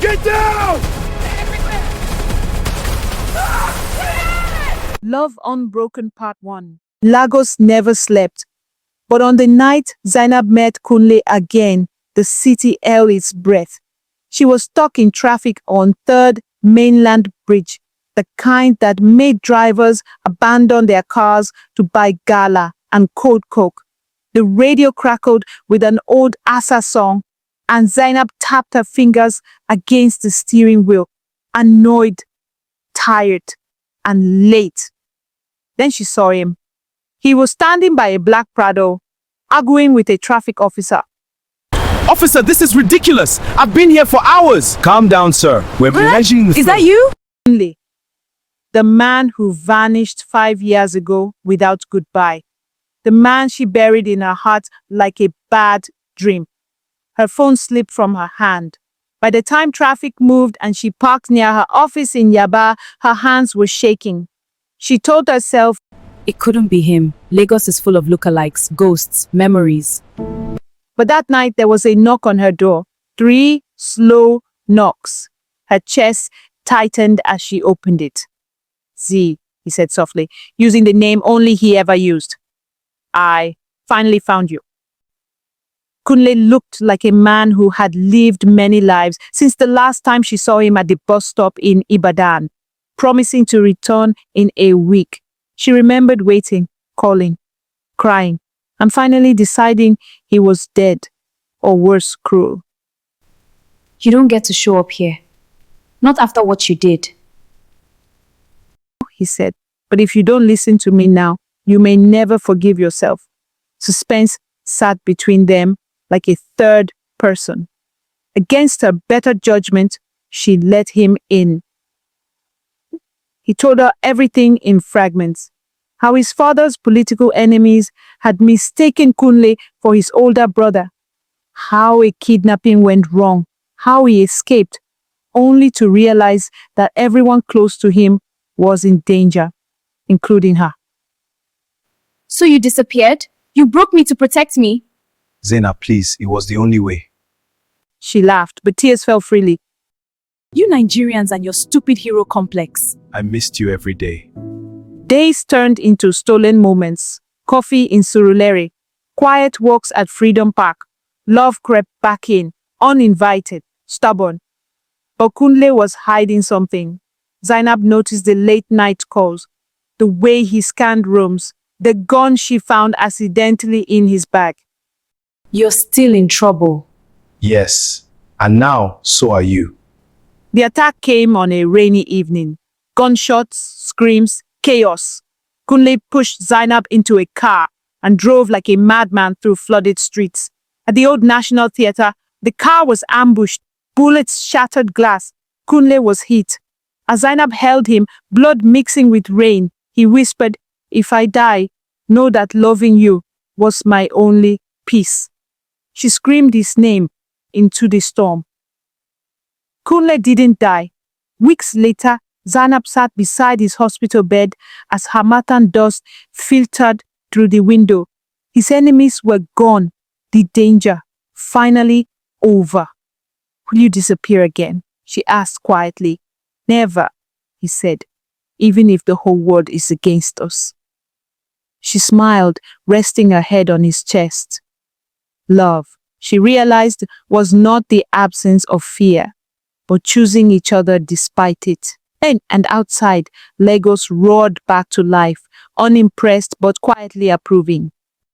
Get down! Love Unbroken Part 1. Lagos never slept. But on the night Zainab met Kunle again, the city held its breath. She was stuck in traffic on 3rd Mainland Bridge, the kind that made drivers abandon their cars to buy gala and cold coke. The radio crackled with an old Asa song, and Zainab tapped her fingers against the steering wheel, annoyed, tired, and late. Then she saw him. He was standing by a black Prado, arguing with a traffic officer. Officer, this is ridiculous. I've been here for hours. Calm down, sir. We're measuring the... Is that you? Kunle, the man who vanished 5 years ago without goodbye. The man she buried in her heart like a bad dream. Her phone slipped from her hand. By the time traffic moved and she parked near her office in Yaba, her hands were shaking. She told herself, It couldn't be him. Lagos is full of lookalikes, ghosts, memories. But that night there was a knock on her door. 3 slow knocks. Her chest tightened as she opened it. Z, he said softly, using the name only he ever used. I finally found you. Kunle looked like a man who had lived many lives since the last time she saw him at the bus stop in Ibadan, promising to return in a week. She remembered waiting, calling, crying, and finally deciding he was dead, or worse, cruel. You don't get to show up here. Not after what you did. He said, but if you don't listen to me now, you may never forgive yourself. Suspense sat between them like a third person. Against her better judgment, she let him in. He told her everything in fragments. How his father's political enemies had mistaken Kunle for his older brother. How a kidnapping went wrong. How he escaped, only to realize that everyone close to him was in danger, including her. So you disappeared? You broke me to protect me? Zainab, please. It was the only way. She laughed, but tears fell freely. You Nigerians and your stupid hero complex. I missed you every day. Days turned into stolen moments. Coffee in Surulere, quiet walks at Freedom Park. Love crept back in, uninvited, stubborn. But Kunle was hiding something. Zainab noticed the late-night calls, the way he scanned rooms, the gun she found accidentally in his bag. You're still in trouble. Yes. And now, so are you. The attack came on a rainy evening. Gunshots, screams, chaos. Kunle pushed Zainab into a car and drove like a madman through flooded streets. At the old National Theatre, the car was ambushed. Bullets shattered glass. Kunle was hit. As Zainab held him, blood mixing with rain, he whispered, "If I die, know that loving you was my only peace." She screamed his name into the storm. Kunle didn't die. Weeks later, Zainab sat beside his hospital bed as harmattan dust filtered through the window. His enemies were gone. The danger, finally, over. "Will you disappear again?" she asked quietly. "Never," he said, "even if the whole world is against us." She smiled, resting her head on his chest. Love, she realized, was not the absence of fear, but choosing each other despite it. And outside, Lagos roared back to life, unimpressed but quietly approving.